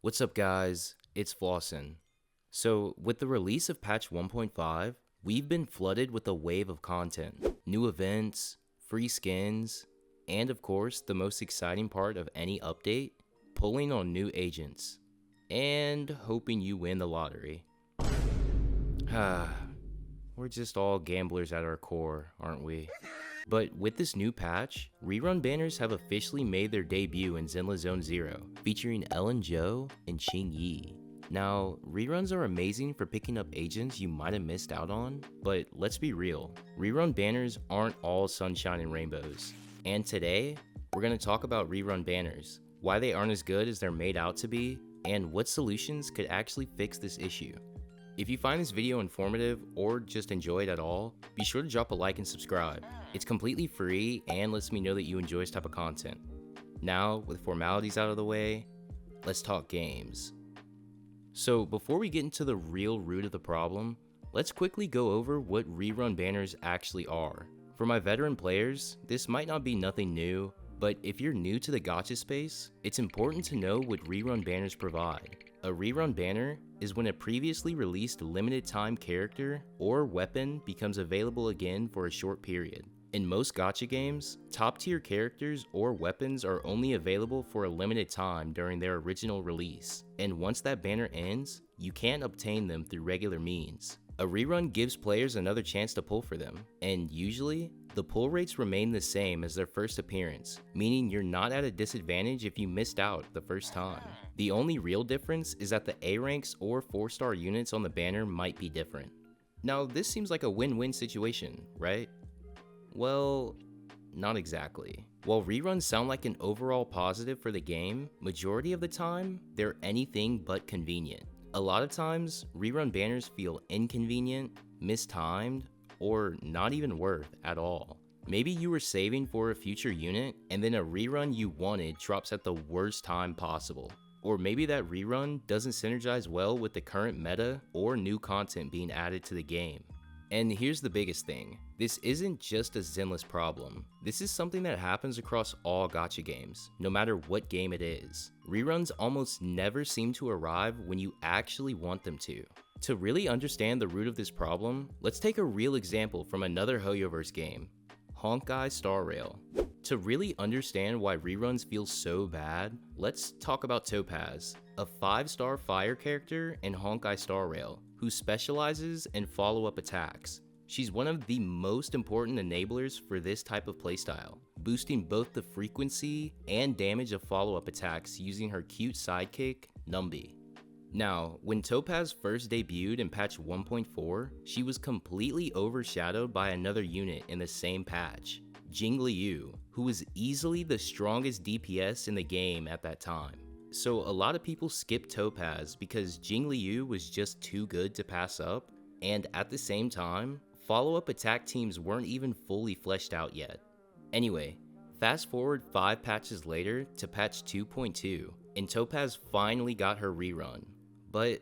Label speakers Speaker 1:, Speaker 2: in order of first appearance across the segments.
Speaker 1: What's up guys, it's Flossin. So with the release of patch 1.5, we've been flooded with a wave of content, new events, free skins, and of course the most exciting part of any update, pulling on new agents, and hoping you win the lottery. We're just all gamblers at our core, aren't we? But with this new patch, rerun banners have officially made their debut in Zenless Zone Zero, featuring Ellen Zhou and Qing Yi. Now, reruns are amazing for picking up agents you might have missed out on, but let's be real, rerun banners aren't all sunshine and rainbows. And today, we're going to talk about rerun banners, why they aren't as good as they're made out to be, and what solutions could actually fix this issue. If you find this video informative or just enjoy it at all, be sure to drop a like and subscribe. It's completely free and lets me know that you enjoy this type of content. Now, with formalities out of the way, let's talk games. So before we get into the real root of the problem, let's quickly go over what rerun banners actually are. For my veteran players, this might not be nothing new, but if you're new to the gacha space, it's important to know what rerun banners provide. A rerun banner is when a previously released limited time character or weapon becomes available again for a short period. In most gacha games, top tier characters or weapons are only available for a limited time during their original release, and once that banner ends, you can't obtain them through regular means. A rerun gives players another chance to pull for them, and usually, the pull rates remain the same as their first appearance, meaning you're not at a disadvantage if you missed out the first time. The only real difference is that the A ranks or 4-star units on the banner might be different. Now, this seems like a win-win situation, right? Well, not exactly. While reruns sound like an overall positive for the game, majority of the time, they're anything but convenient. A lot of times, rerun banners feel inconvenient, mistimed, or not even worth at all. Maybe you were saving for a future unit, and then a rerun you wanted drops at the worst time possible. Or maybe that rerun doesn't synergize well with the current meta or new content being added to the game. And here's the biggest thing, this isn't just a Zenless problem. This is something that happens across all gacha games, no matter what game it is. Reruns almost never seem to arrive when you actually want them to. To really understand the root of this problem, let's take a real example from another Hoyoverse game, Honkai Star Rail. To really understand why reruns feel so bad, let's talk about Topaz, a 5-star fire character in Honkai Star Rail, who specializes in follow-up attacks. She's one of the most important enablers for this type of playstyle, boosting both the frequency and damage of follow-up attacks using her cute sidekick, Numby. Now, when Topaz first debuted in patch 1.4, she was completely overshadowed by another unit in the same patch, Jingliu, who was easily the strongest DPS in the game at that time. So a lot of people skipped Topaz because Jingliu was just too good to pass up, and at the same time, follow-up attack teams weren't even fully fleshed out yet. Anyway, fast forward 5 patches later to patch 2.2, and Topaz finally got her rerun. But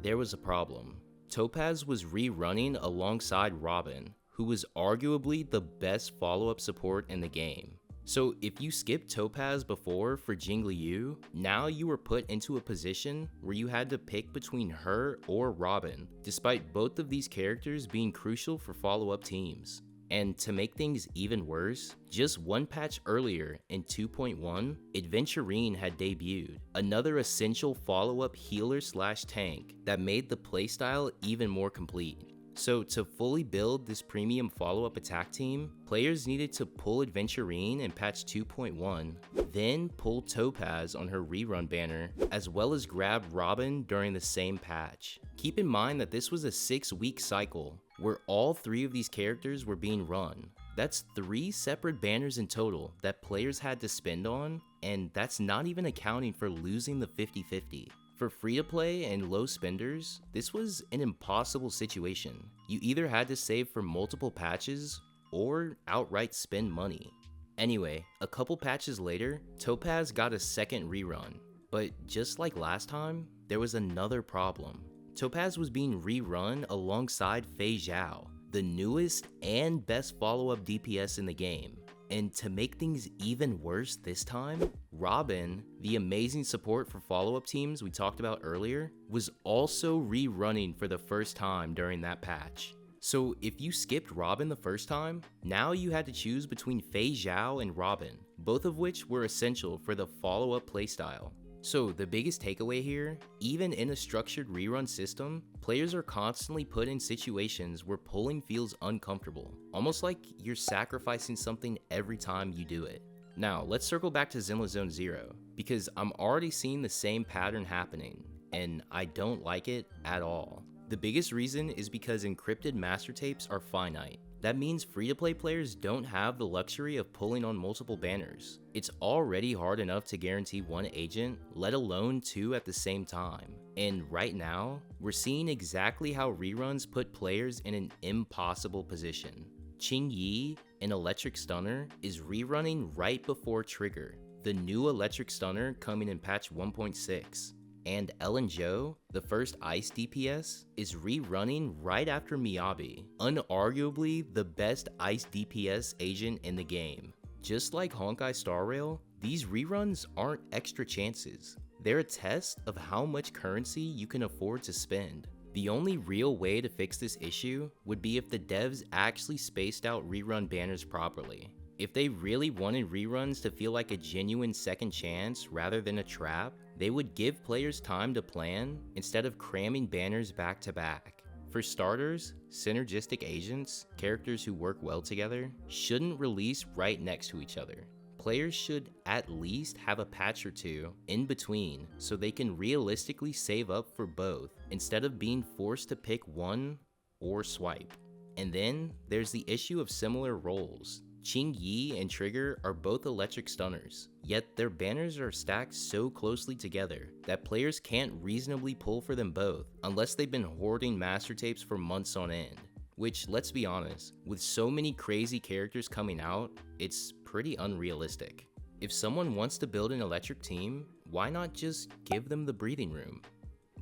Speaker 1: there was a problem. Topaz was rerunning alongside Robin, who was arguably the best follow-up support in the game. So if you skipped Topaz before for Jingliu, now you were put into a position where you had to pick between her or Robin, despite both of these characters being crucial for follow-up teams. And to make things even worse, just one patch earlier in 2.1, Adventurine had debuted, another essential follow-up healer/tank that made the playstyle even more complete. So to fully build this premium follow-up attack team, players needed to pull Adventurine in patch 2.1, then pull Topaz on her rerun banner, as well as grab Robin during the same patch. Keep in mind that this was a 6-week cycle, where all 3 of these characters were being run. That's 3 separate banners in total that players had to spend on, and that's not even accounting for losing the 50-50. For free-to-play and low spenders, this was an impossible situation. You either had to save for multiple patches, or outright spend money. Anyway, a couple patches later, Topaz got a second rerun. But just like last time, there was another problem. Topaz was being rerun alongside Fei Zhao, the newest and best follow-up DPS in the game. And to make things even worse this time, Robin, the amazing support for follow-up teams we talked about earlier, was also rerunning for the first time during that patch. So if you skipped Robin the first time, now you had to choose between Fei Zhao and Robin, both of which were essential for the follow-up playstyle. So the biggest takeaway here, even in a structured rerun system, players are constantly put in situations where pulling feels uncomfortable, almost like you're sacrificing something every time you do it. Now let's circle back to Zenless Zone Zero, because I'm already seeing the same pattern happening, and I don't like it at all. The biggest reason is because encrypted master tapes are finite. That means free-to-play players don't have the luxury of pulling on multiple banners. It's already hard enough to guarantee one agent, let alone two at the same time. And right now, we're seeing exactly how reruns put players in an impossible position. Qing Yi, an electric stunner, is rerunning right before Trigger, the new electric stunner coming in patch 1.6. And Ellen Zhou, the first ice DPS, is rerunning right after Miyabi, unarguably the best ice DPS agent in the game. Just like Honkai Star Rail, these reruns aren't extra chances. They're a test of how much currency you can afford to spend. The only real way to fix this issue would be if the devs actually spaced out rerun banners properly. If they really wanted reruns to feel like a genuine second chance rather than a trap, they would give players time to plan instead of cramming banners back to back. For starters, synergistic agents, characters who work well together, shouldn't release right next to each other. Players should at least have a patch or two in between so they can realistically save up for both instead of being forced to pick one or swipe. And then there's the issue of similar roles. Qing Yi and Trigger are both electric stunners, yet their banners are stacked so closely together that players can't reasonably pull for them both unless they've been hoarding master tapes for months on end. Which, let's be honest, with so many crazy characters coming out, it's pretty unrealistic. If someone wants to build an electric team, why not just give them the breathing room?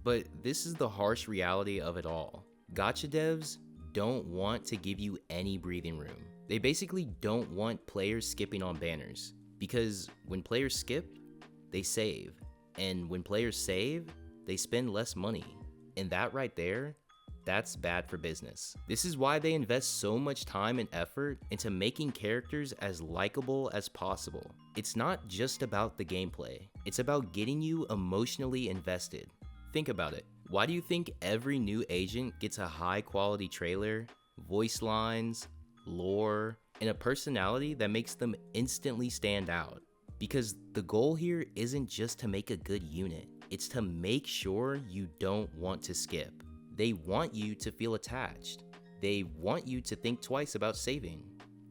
Speaker 1: But this is the harsh reality of it all. Gacha devs don't want to give you any breathing room. They basically don't want players skipping on banners, because when players skip, they save, and when players save, they spend less money, and that right there, that's bad for business. This is why they invest so much time and effort into making characters as likable as possible. It's not just about the gameplay, it's about getting you emotionally invested. Think about it. Why do you think every new agent gets a high quality trailer, voice lines, lore, and a personality that makes them instantly stand out? Because the goal here isn't just to make a good unit, it's to make sure you don't want to skip. They want you to feel attached. They want you to think twice about saving.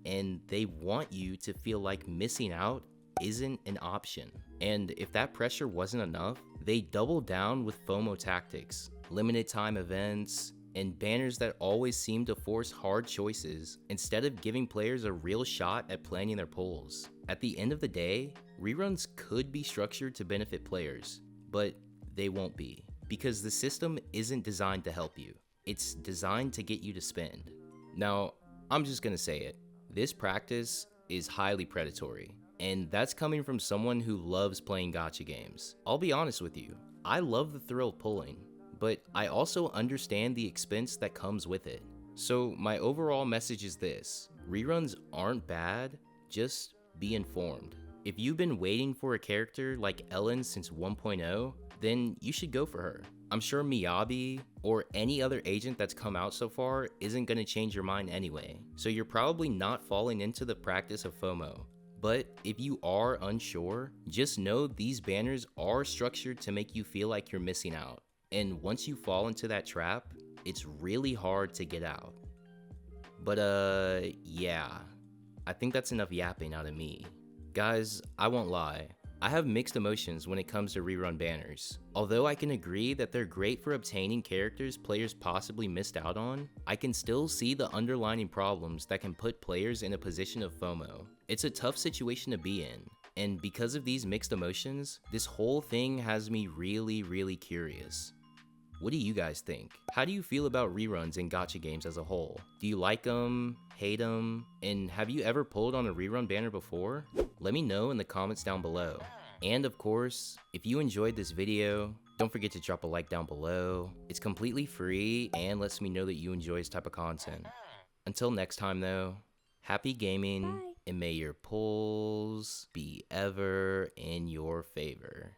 Speaker 1: And they want you to feel like missing out isn't an option. And if that pressure wasn't enough, they double down with FOMO tactics, limited time events, and banners that always seem to force hard choices instead of giving players a real shot at planning their pulls. At the end of the day, reruns could be structured to benefit players, but they won't be, because the system isn't designed to help you. It's designed to get you to spend. Now, I'm just gonna say it. This practice is highly predatory, and that's coming from someone who loves playing gacha games. I'll be honest with you, I love the thrill of pulling, but I also understand the expense that comes with it. So my overall message is this: reruns aren't bad, just be informed. If you've been waiting for a character like Ellen since 1.0, then you should go for her. I'm sure Miyabi or any other agent that's come out so far isn't gonna change your mind anyway, so you're probably not falling into the practice of FOMO. But if you are unsure, just know these banners are structured to make you feel like you're missing out. And once you fall into that trap, it's really hard to get out. But yeah, I think that's enough yapping out of me. Guys, I won't lie, I have mixed emotions when it comes to rerun banners. Although I can agree that they're great for obtaining characters players possibly missed out on, I can still see the underlying problems that can put players in a position of FOMO. It's a tough situation to be in, and because of these mixed emotions, this whole thing has me really curious. What do you guys think? How do you feel about reruns and gacha games as a whole? Do you like them, hate them, and have you ever pulled on a rerun banner before? Let me know in the comments down below. And of course, if you enjoyed this video, don't forget to drop a like down below. It's completely free and lets me know that you enjoy this type of content. Until next time though, happy gaming, and may your pulls be ever in your favor.